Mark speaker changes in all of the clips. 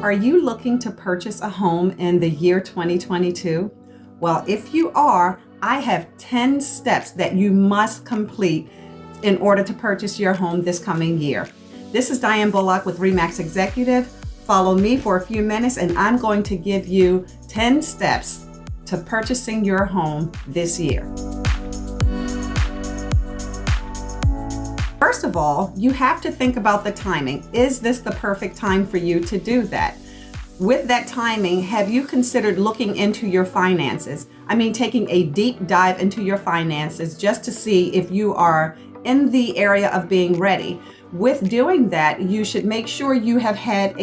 Speaker 1: Are you looking to purchase a home in the year 2022? Well, if you are, I have 10 steps that you must complete in order to purchase your home this coming year. This is Diane Bullock with RE/MAX Executive. Follow me for a few minutes and I'm going to give you 10 steps to purchasing your home this year. First of all, you have to think about the timing. Is this the perfect time for you to do that? With that timing, have you considered looking into your finances? I mean, taking a deep dive into your finances just to see if you are in the area of being ready. With doing that, you should make sure you have had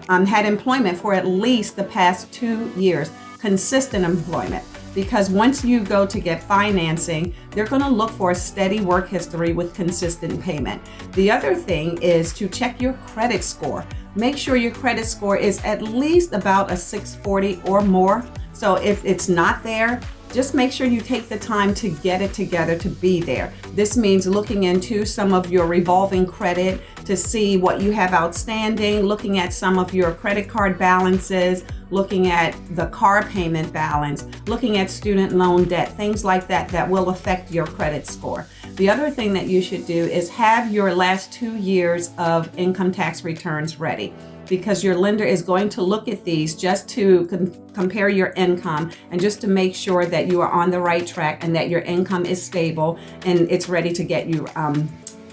Speaker 1: employment for at least the past 2 years, consistent employment. Because once you go to get financing, they're going to look for a steady work history with consistent payment. The other thing is to check your credit score. Make sure your credit score is at least about a 640 or more. So if it's not there, just make sure you take the time to get it together to be there. This means looking into some of your revolving credit to see what you have outstanding, looking at some of your credit card balances, looking at the car payment balance, looking at student loan debt, things like that that will affect your credit score. The other thing that you should do is have your last 2 years of income tax returns ready, because your lender is going to look at these just to compare your income and just to make sure that you are on the right track and that your income is stable and it's ready to get you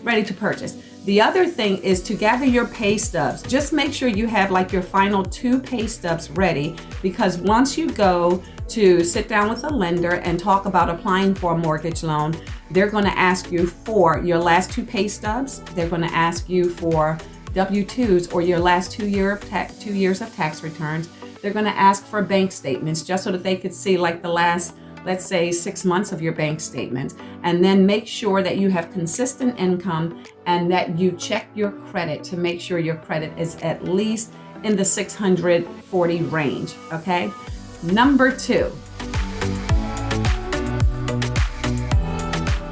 Speaker 1: ready to purchase. The other thing is to gather your pay stubs. Just make sure you have like your final 2 pay stubs ready, because once you go to sit down with a lender and talk about applying for a mortgage loan, they're going to ask you for your last 2 pay stubs. They're going to ask you for W-2s or your last 2 years of tax returns. They're going to ask for bank statements just so that they could see like the last, let's say, 6 months of your bank statements. And then make sure that you have consistent income and that you check your credit to make sure your credit is at least in the 640 range, okay? Number 2,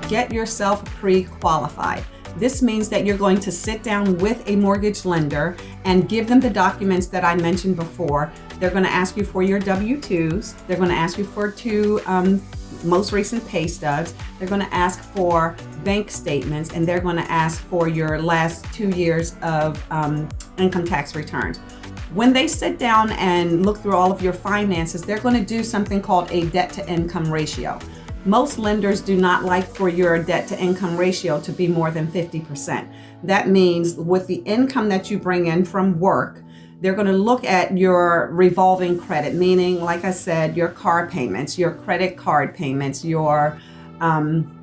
Speaker 1: get yourself pre-qualified. This means that you're going to sit down with a mortgage lender and give them the documents that I mentioned before. They're going to ask you for your W-2s. They're going to ask you for 2 most recent pay stubs. They're going to ask for bank statements, and they're going to ask for your last 2 years of income tax returns. When they sit down and look through all of your finances, they're going to do something called a debt to income ratio. Most lenders do not like for your debt to income ratio to be more than 50%. That means with the income that you bring in from work, they're going to look at your revolving credit, meaning, like I said, your car payments, your credit card payments, your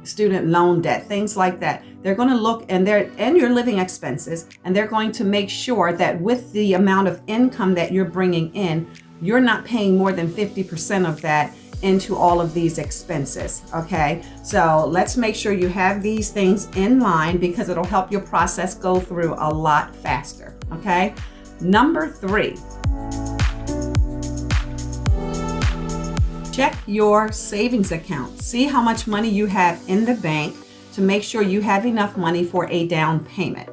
Speaker 1: student loan debt, things like that. They're going to look and your living expenses, and they're going to make sure that with the amount of income that you're bringing in, you're not paying more than 50% of that into all of these expenses, okay? So let's make sure you have these things in line, because it'll help your process go through a lot faster, okay? Number 3, check your savings account. See how much money you have in the bank to make sure you have enough money for a down payment.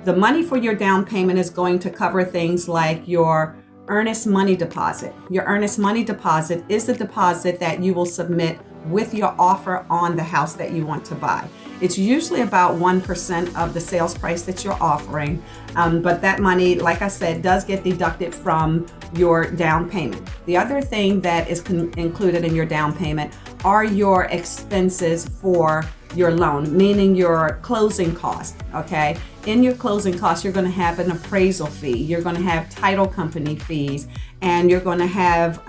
Speaker 1: The money for your down payment is going to cover things like your earnest money deposit. Your earnest money deposit is the deposit that you will submit with your offer on the house that you want to buy. It's usually about 1% of the sales price that you're offering, but that money, like I said, does get deducted from your down payment. The other thing that is included in your down payment are your expenses for your loan, meaning your closing costs, okay? In your closing costs, you're going to have an appraisal fee, you're going to have title company fees, and you're going to have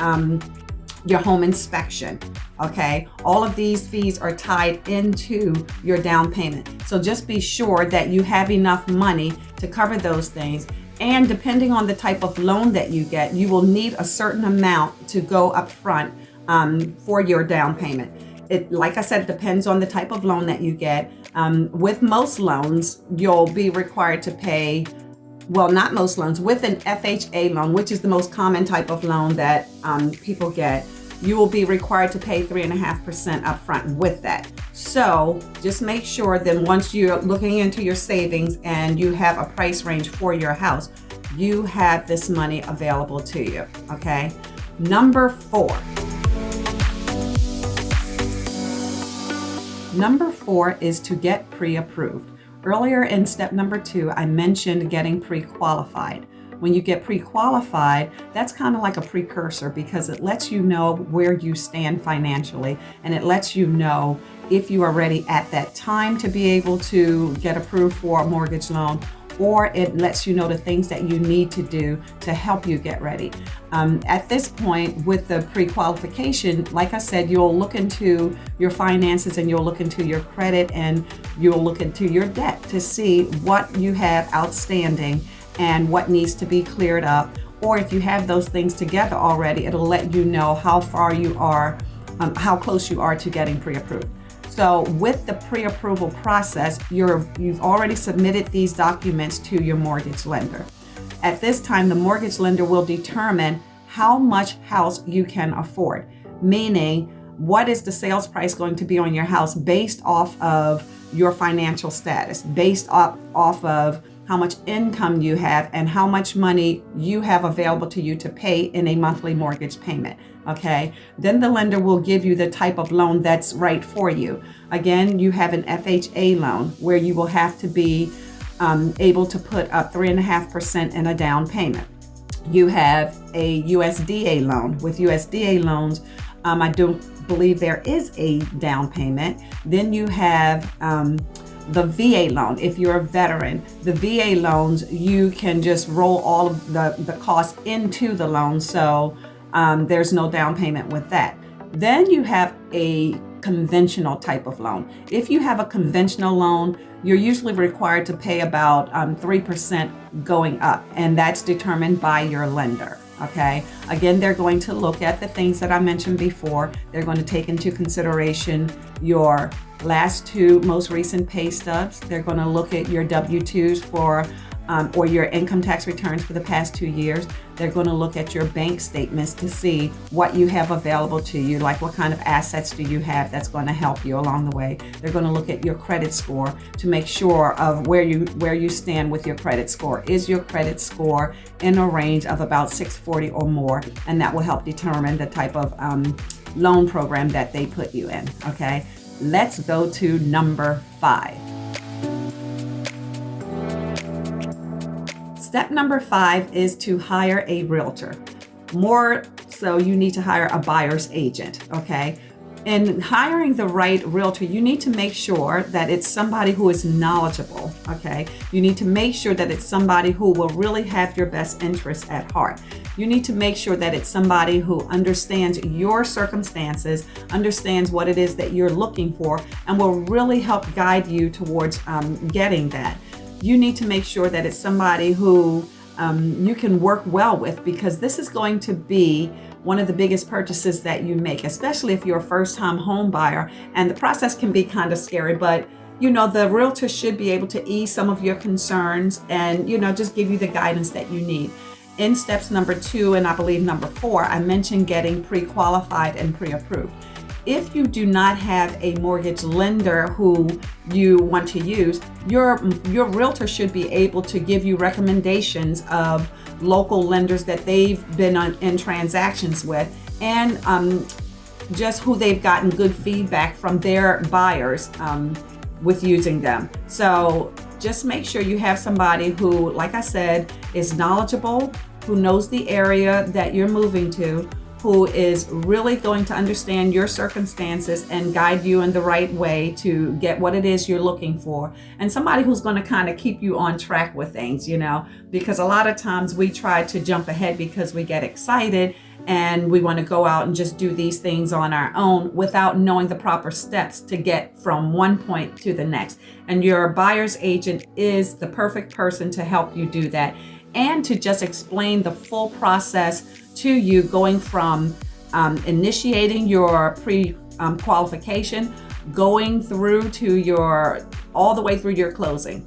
Speaker 1: your home inspection, okay? All of these fees are tied into your down payment. So just be sure that you have enough money to cover those things. And depending on the type of loan that you get, you will need a certain amount to go up front for your down payment. It, like I said, it depends on the type of loan that you get. With most loans, you'll be required to pay, well, not most loans, with an FHA loan, which is the most common type of loan that people get, you will be required to pay 3.5% upfront with that. So just make sure that once you're looking into your savings and you have a price range for your house, you have this money available to you, okay? Number 4. Number 4 is to get pre-approved. Earlier in step number 2, I mentioned getting pre-qualified. When you get pre-qualified, that's kind of like a precursor because it lets you know where you stand financially, and it lets you know if you are ready at that time to be able to get approved for a mortgage loan, or it lets you know the things that you need to do to help you get ready. At this point with the pre-qualification, like I said, you'll look into your finances and you'll look into your credit and you'll look into your debt to see what you have outstanding and what needs to be cleared up. Or if you have those things together already, it'll let you know how far you are, how close you are to getting pre-approved. So with the pre-approval process, you've already submitted these documents to your mortgage lender. At this time, the mortgage lender will determine how much house you can afford, meaning what is the sales price going to be on your house based off of your financial status, based off of how much income you have and how much money you have available to you to pay in a monthly mortgage payment. Okay, then the lender will give you the type of loan that's right for you. Again, you have an FHA loan where you will have to be able to put up 3.5% in a down payment. You have a USDA loan. With USDA loans, I don't believe there is a down payment. Then you have the VA loan. If you're a veteran, the VA loans, you can just roll all of the costs into the loan. So there's no down payment with that. Then you have a conventional type of loan. If you have a conventional loan, you're usually required to pay about 3% going up, and that's determined by your lender. Okay. Again, they're going to look at the things that I mentioned before. They're going to take into consideration your last 2 most recent pay stubs. They're going to look at your W-2s for or your income tax returns for the past 2 years. They're going to look at your bank statements to see what you have available to you, like what kind of assets do you have that's going to help you along the way. They're going to look at your credit score to make sure of where you stand with your credit score. Is your credit score in a range of about 640 or more? And that will help determine the type of loan program that they put you in. Okay, let's go to number 5. Step number 5 is to hire a realtor. More so, you need to hire a buyer's agent, okay? In hiring the right realtor, you need to make sure that it's somebody who is knowledgeable, okay? You need to make sure that it's somebody who will really have your best interests at heart. You need to make sure that it's somebody who understands your circumstances, understands what it is that you're looking for, and will really help guide you towards getting that. You need to make sure that it's somebody who you can work well with, because this is going to be one of the biggest purchases that you make, especially if you're a first-time home buyer. And the process can be kind of scary, but you know, the realtor should be able to ease some of your concerns and, you know, just give you the guidance that you need. In steps number 2 and I believe number 4, I mentioned getting pre-qualified and pre-approved. If you do not have a mortgage lender who you want to use, your realtor should be able to give you recommendations of local lenders that they've been in transactions with, and just who they've gotten good feedback from their buyers with using them. So just make sure you have somebody who, like I said, is knowledgeable, who knows the area that you're moving to, who is really going to understand your circumstances and guide you in the right way to get what it is you're looking for. And somebody who's going to kind of keep you on track with things, you know, because a lot of times we try to jump ahead because we get excited and we want to go out and just do these things on our own without knowing the proper steps to get from one point to the next. And your buyer's agent is the perfect person to help you do that, and to just explain the full process to you, going from initiating your pre-qualification, going through to all the way through your closing.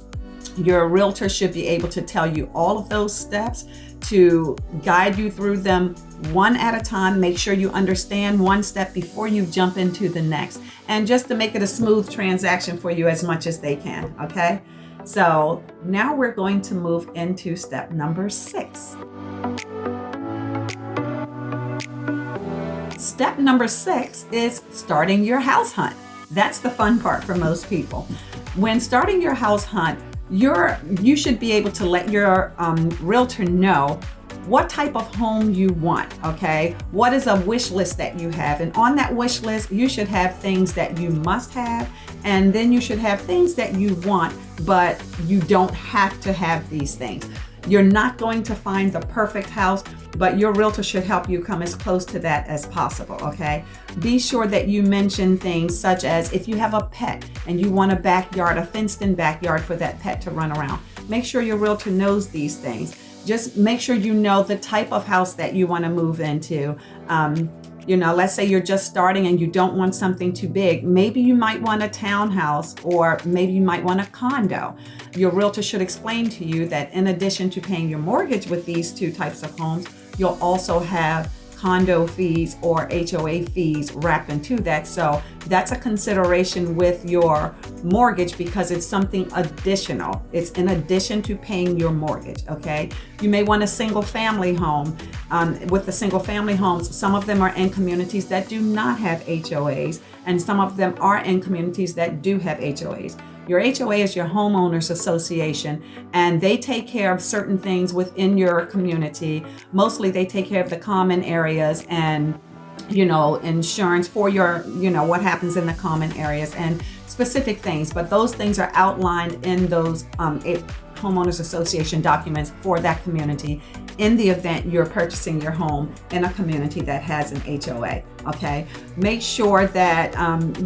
Speaker 1: Your realtor should be able to tell you all of those steps, to guide you through them one at a time. Make sure you understand one step before you jump into the next, and just to make it a smooth transaction for you as much as they can, okay? So now we're going to move into step number 6. Step number 6 is starting your house hunt. That's the fun part for most people. When starting your house hunt, you should be able to let your realtor know what type of home you want, okay? What is a wish list that you have? And on that wish list, you should have things that you must have, and then you should have things that you want, but you don't have to have these things. You're not going to find the perfect house, but your realtor should help you come as close to that as possible, okay? Be sure that you mention things such as if you have a pet and you want a backyard, a fenced-in backyard for that pet to run around. Make sure your realtor knows these things. Just make sure you know the type of house that you want to move into. Let's say you're just starting and you don't want something too big. Maybe you might want a townhouse, or maybe you might want a condo. Your realtor should explain to you that in addition to paying your mortgage with these two types of homes, you'll also have condo fees or HOA fees wrapped into that. So that's a consideration with your mortgage because it's something additional. It's in addition to paying your mortgage, okay? You may want a single family home. With the single family homes, some of them are in communities that do not have HOAs, and some of them are in communities that do have HOAs. Your HOA is your homeowners association, and they take care of certain things within your community. Mostly they take care of the common areas and, insurance for your, what happens in the common areas and specific things. But those things are outlined in those homeowners association documents for that community in the event you're purchasing your home in a community that has an HOA, okay? Make sure that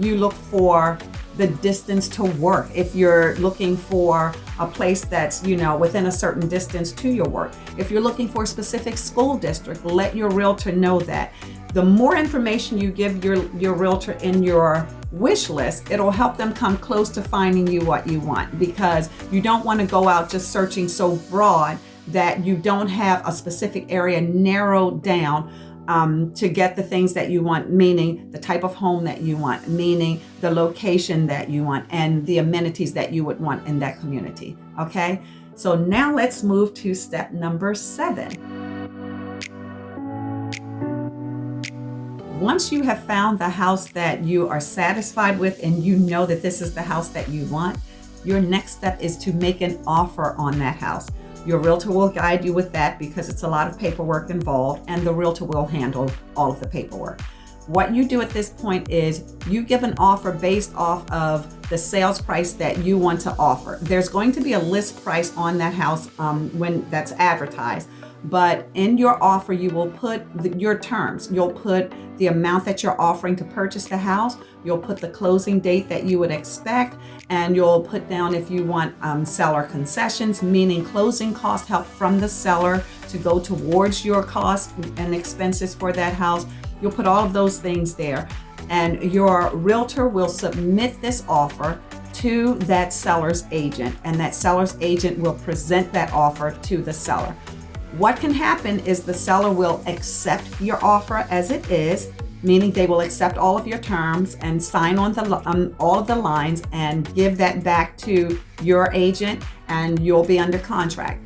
Speaker 1: you look for the distance to work. If you're looking for a place that's, within a certain distance to your work. If you're looking for a specific school district, let your realtor know that. The more information you give your realtor in your wish list, it'll help them come close to finding you what you want, because you don't want to go out just searching so broad that you don't have a specific area narrowed down to get the things that you want, meaning the type of home that you want, meaning the location that you want, and the amenities that you would want in that community, okay? So now let's move to step number 7. Once you have found the house that you are satisfied with and you know that this is the house that you want, your next step is to make an offer on that house. Your realtor will guide you with that because it's a lot of paperwork involved, and the realtor will handle all of the paperwork. What you do at this point is you give an offer based off of the sales price that you want to offer. There's going to be a list price on that house when that's advertised, but in your offer you will put your terms. You'll put the amount that you're offering to purchase the house. You'll put the closing date that you would expect, and you'll put down if you want seller concessions, meaning closing cost help from the seller to go towards your costs and expenses for that house. You'll put all of those things there, and your realtor will submit this offer to that seller's agent, and that seller's agent will present that offer to the seller. What can happen is the seller will accept your offer as it is, meaning they will accept all of your terms and sign on all of the lines and give that back to your agent, and you'll be under contract.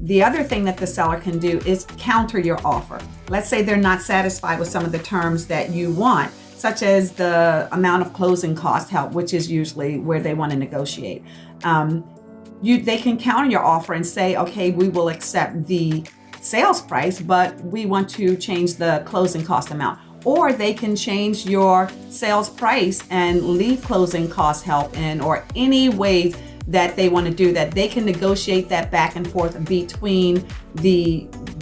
Speaker 1: The other thing that the seller can do is counter your offer. Let's say they're not satisfied with some of the terms that you want, such as the amount of closing cost help, which is usually where they want to negotiate. They can counter your offer and say, okay, we will accept the sales price, but we want to change the closing cost amount. Or they can change your sales price and leave closing cost help in, or any way that they want to do that. They can negotiate that back and forth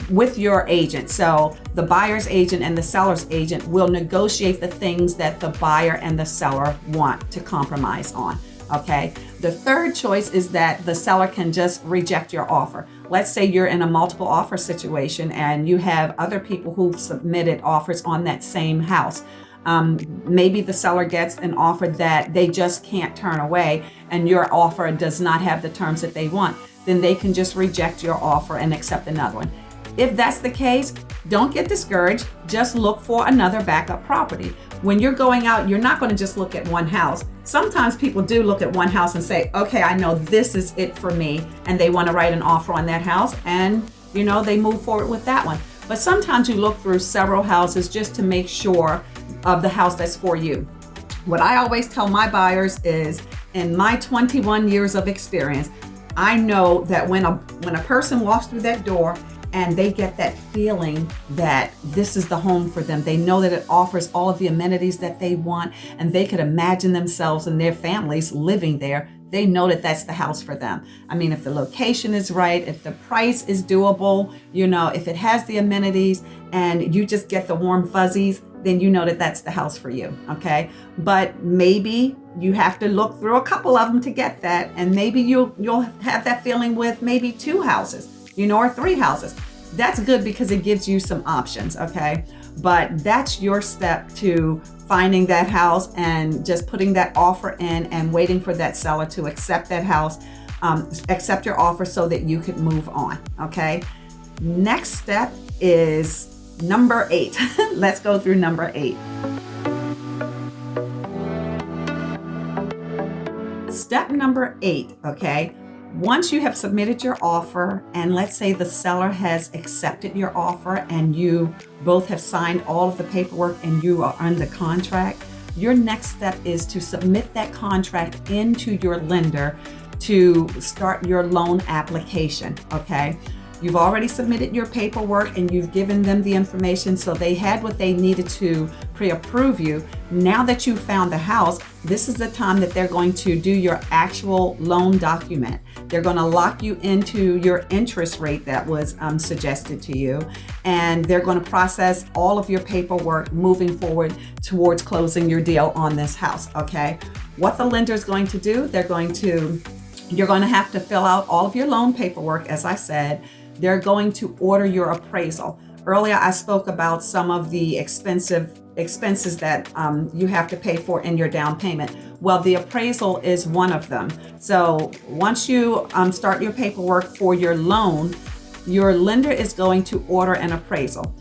Speaker 1: with your agent. So the buyer's agent and the seller's agent will negotiate the things that the buyer and the seller want to compromise on. Okay. The third choice is that the seller can just reject your offer. Let's say you're in a multiple offer situation and you have other people who've submitted offers on that same house. Maybe the seller gets an offer that they just can't turn away, and your offer does not have the terms that they want. Then they can just reject your offer and accept another one. If that's the case, don't get discouraged. Just look for another backup property. When you're going out, you're not going to just look at one house. Sometimes people do look at one house and say, okay, I know this is it for me, and they want to write an offer on that house, and they move forward with that one. But sometimes you look through several houses just to make sure of the house that's for you. What I always tell my buyers is, in my 21 years of experience, I know that when a person walks through that door and they get that feeling that this is the home for them, they know that it offers all of the amenities that they want, and they could imagine themselves and their families living there, they know that that's the house for them. I mean, if the location is right, if the price is doable, if it has the amenities and you just get the warm fuzzies, then you know that that's the house for you, okay? But maybe you have to look through a couple of them to get that, and maybe you'll have that feeling with maybe 2 houses, or 3 houses. That's good because it gives you some options, okay? But that's your step to finding that house and just putting that offer in and waiting for that seller to accept that house, accept your offer so that you could move on, okay? Next step is number 8. Let's go through number 8. Step number 8, okay? Once you have submitted your offer, and let's say the seller has accepted your offer and you both have signed all of the paperwork and you are under contract, your next step is to submit that contract into your lender to start your loan application, okay? You've already submitted your paperwork and you've given them the information, so they had what they needed to pre-approve you. Now that you've found the house, this is the time that they're going to do your actual loan document. They're going to lock you into your interest rate that was suggested to you, and they're going to process all of your paperwork moving forward towards closing your deal on this house, okay? What the lender is going to do, you're going to have to fill out all of your loan paperwork, as I said. They're going to order your appraisal. Earlier, I spoke about some of the expenses that you have to pay for in your down payment. Well, the appraisal is one of them. So once you start your paperwork for your loan, your lender is going to order an appraisal.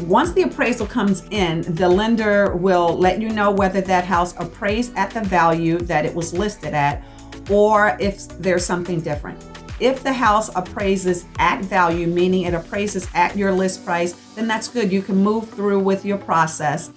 Speaker 1: Once the appraisal comes in, the lender will let you know whether that house appraised at the value that it was listed at, or if there's something different. If the house appraises at value, meaning it appraises at your list price, then that's good. You can move through with your process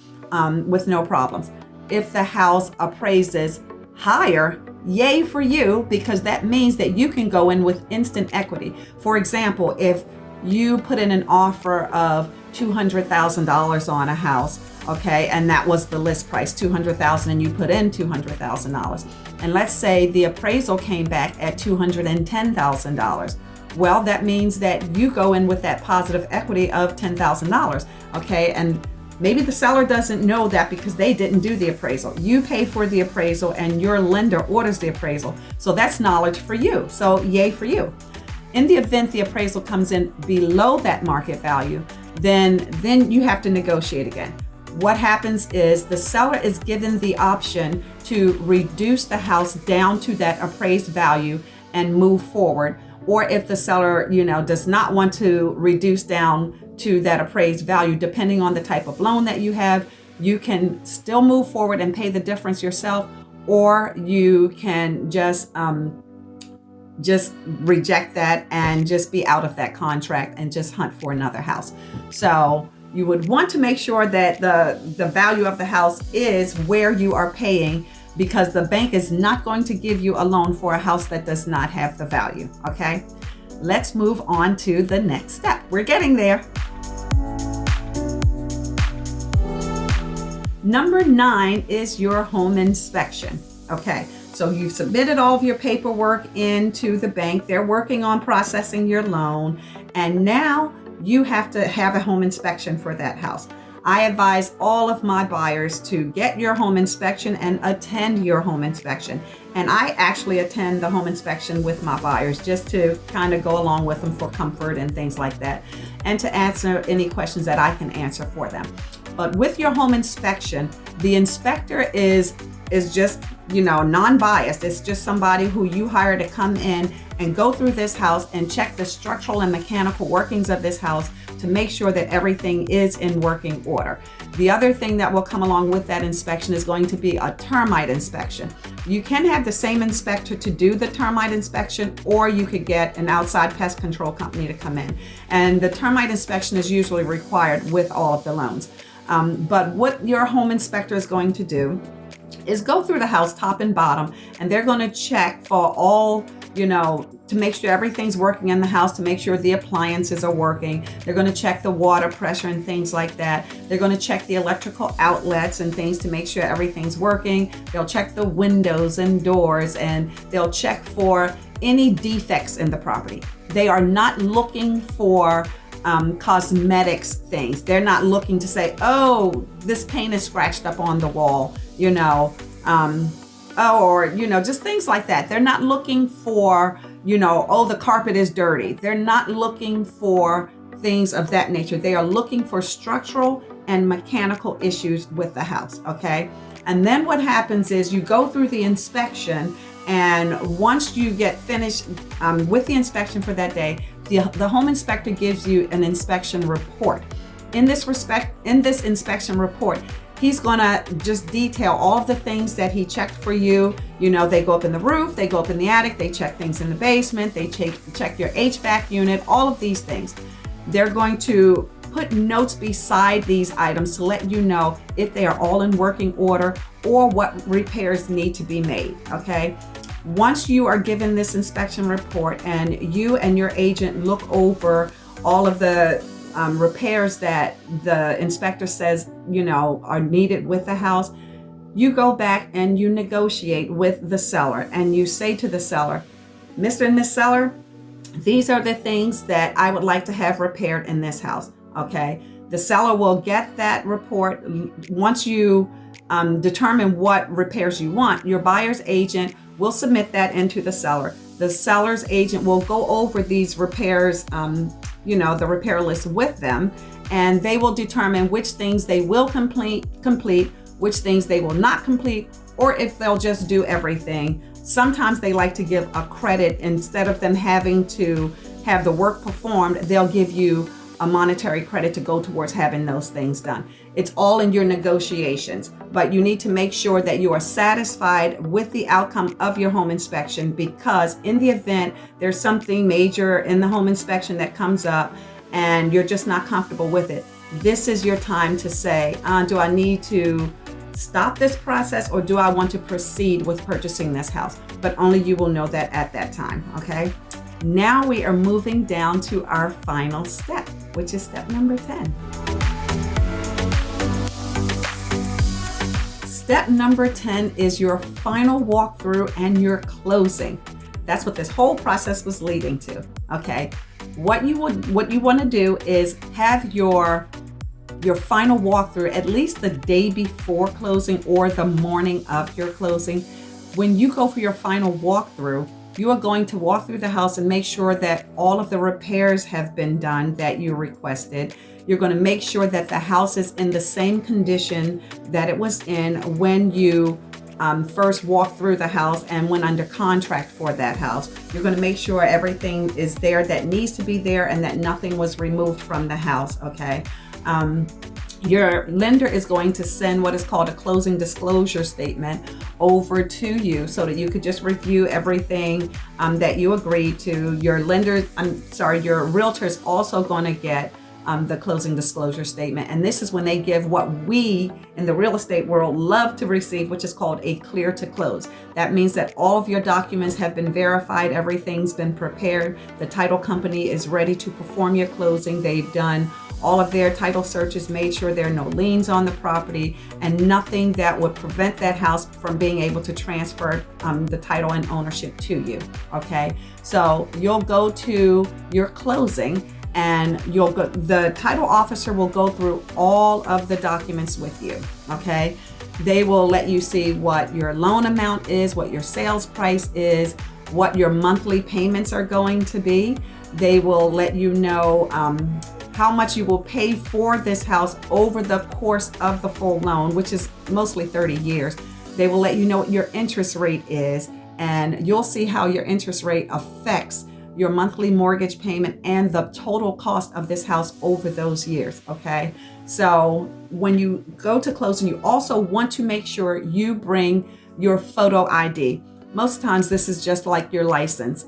Speaker 1: with no problems. If the house appraises higher, yay for you, because that means that you can go in with instant equity. For example, if you put in an offer of $200,000 on a house, okay, and that was the list price, $200,000, and you put in $200,000. And let's say the appraisal came back at $210,000. Well, that means that you go in with that positive equity of $10,000, okay? And maybe the seller doesn't know that because they didn't do the appraisal. You pay for the appraisal and your lender orders the appraisal. So that's knowledge for you. So yay for you. In the event the appraisal comes in below that market value, then you have to negotiate again. What happens is the seller is given the option to reduce the house down to that appraised value and move forward. Or if the seller, does not want to reduce down to that appraised value, depending on the type of loan that you have, you can still move forward and pay the difference yourself, or you can just reject that and just be out of that contract and just hunt for another house. So you would want to make sure that the value of the house is where you are paying, because the bank is not going to give you a loan for a house that does not have the value, okay? Let's move on to the next step. We're getting there. Number 9 is your home inspection, okay? So you've submitted all of your paperwork into the bank. They're working on processing your loan, and now you have to have a home inspection for that house. I advise all of my buyers to get your home inspection and attend your home inspection. And I actually attend the home inspection with my buyers just to kind of go along with them for comfort and things like that, and to answer any questions that I can answer for them. But with your home inspection, the inspector is is just, non-biased. It's just somebody who you hire to come in and go through this house and check the structural and mechanical workings of this house to make sure that everything is in working order. The other thing that will come along with that inspection is going to be a termite inspection. You can have the same inspector to do the termite inspection, or you could get an outside pest control company to come in. And the termite inspection is usually required with all of the loans. But what your home inspector is going to do is go through the house top and bottom, and they're going to check for all, to make sure everything's working in the house, to make sure the appliances are working. They're going to check the water pressure and things like that. They're going to check the electrical outlets and things to make sure everything's working. They'll check the windows and doors, and they'll check for any defects in the property. They are not looking for cosmetics things. They're not looking to say, oh, this paint is scratched up on the wall, just things like that. They're not looking for, oh, the carpet is dirty. They're not looking for things of that nature. They are looking for structural and mechanical issues with the house, okay? And then what happens is you go through the inspection, and once you get finished with the inspection for that day, the home inspector gives you an inspection report. In this inspection report, he's gonna just detail all of the things that he checked for you. They go up in the roof, they go up in the attic, they check things in the basement, they check your HVAC unit, all of these things. They're going to put notes beside these items to let you know if they are all in working order or what repairs need to be made, okay? Once you are given this inspection report and you and your agent look over all of the repairs that the inspector says, are needed with the house, you go back and you negotiate with the seller, and you say to the seller, Mr. and Miss Seller, these are the things that I would like to have repaired in this house, okay? The seller will get that report. Once you determine what repairs you want, your buyer's agent will submit that into the seller. The seller's agent will go over these repairs, the repair list with them, and they will determine which things they will complete, which things they will not complete, or if they'll just do everything. Sometimes they like to give a credit. Instead of them having to have the work performed, they'll give you a monetary credit to go towards having those things done. It's all in your negotiations, but you need to make sure that you are satisfied with the outcome of your home inspection, because in the event there's something major in the home inspection that comes up and you're just not comfortable with it, this is your time to say, do I need to stop this process, or do I want to proceed with purchasing this house? But only you will know that at that time, okay? Now we are moving down to our final step, which is step number 10. Step number 10 is your final walkthrough and your closing. That's what this whole process was leading to, okay? What you want to do is have your final walkthrough at least the day before closing or the morning of your closing. When you go for your final walkthrough, you are going to walk through the house and make sure that all of the repairs have been done that you requested. You're going to make sure that the house is in the same condition that it was in when you first walked through the house and went under contract for that house. You're going to make sure everything is there that needs to be there and that nothing was removed from the house, okay? Your lender is going to send what is called a closing disclosure statement over to you so that you could just review everything that you agreed to. Your realtor is also going to get the closing disclosure statement. And this is when they give what we in the real estate world love to receive, which is called a clear to close. That means that all of your documents have been verified, everything's been prepared, the title company is ready to perform your closing, they've done all of their title searches, made sure there are no liens on the property, and nothing that would prevent that house from being able to transfer the title and ownership to you, okay? So you'll go to your closing, and the title officer will go through all of the documents with you, okay? They will let you see what your loan amount is, what your sales price is, what your monthly payments are going to be. They will let you know how much you will pay for this house over the course of the full loan, which is mostly 30 years. They will let you know what your interest rate is, and you'll see how your interest rate affects your monthly mortgage payment and the total cost of this house over those years, okay? So when you go to closing, you also want to make sure you bring your photo ID. Most times this is just like your license,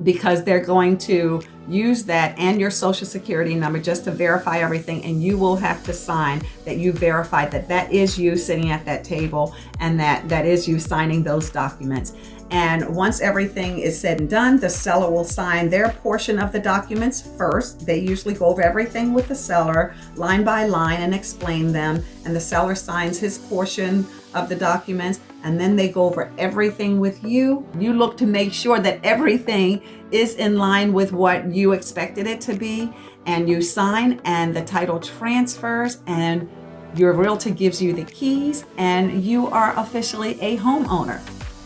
Speaker 1: because they're going to use that and your social security number just to verify everything, and you will have to sign that you verified that that is you sitting at that table and that is you signing those documents. And once everything is said and done, the seller will sign their portion of the documents first. They usually go over everything with the seller line by line and explain them, and the seller signs his portion of the documents, and then they go over everything with you. You look to make sure that everything is in line with what you expected it to be, and you sign, and the title transfers, and your realtor gives you the keys, and you are officially a homeowner.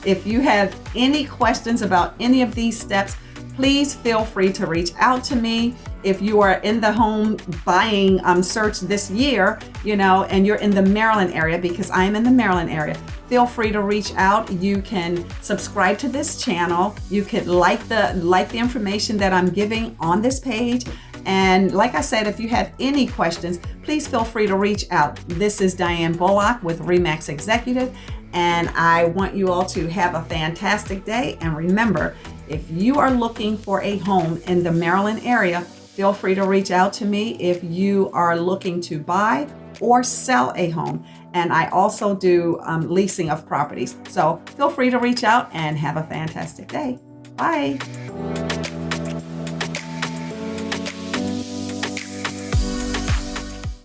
Speaker 1: If you have any questions about any of these steps, please feel free to reach out to me. If you are in the home buying search this year, and you're in the Maryland area, because I am in the Maryland area, feel free to reach out. You can subscribe to this channel. You can like the information that I'm giving on this page. And like I said, if you have any questions, please feel free to reach out. This is Diane Bullock with RE/MAX Executive, and I want you all to have a fantastic day. And remember, if you are looking for a home in the Maryland area, feel free to reach out to me if you are looking to buy or sell a home. And I also do leasing of properties. So feel free to reach out and have a fantastic day. Bye.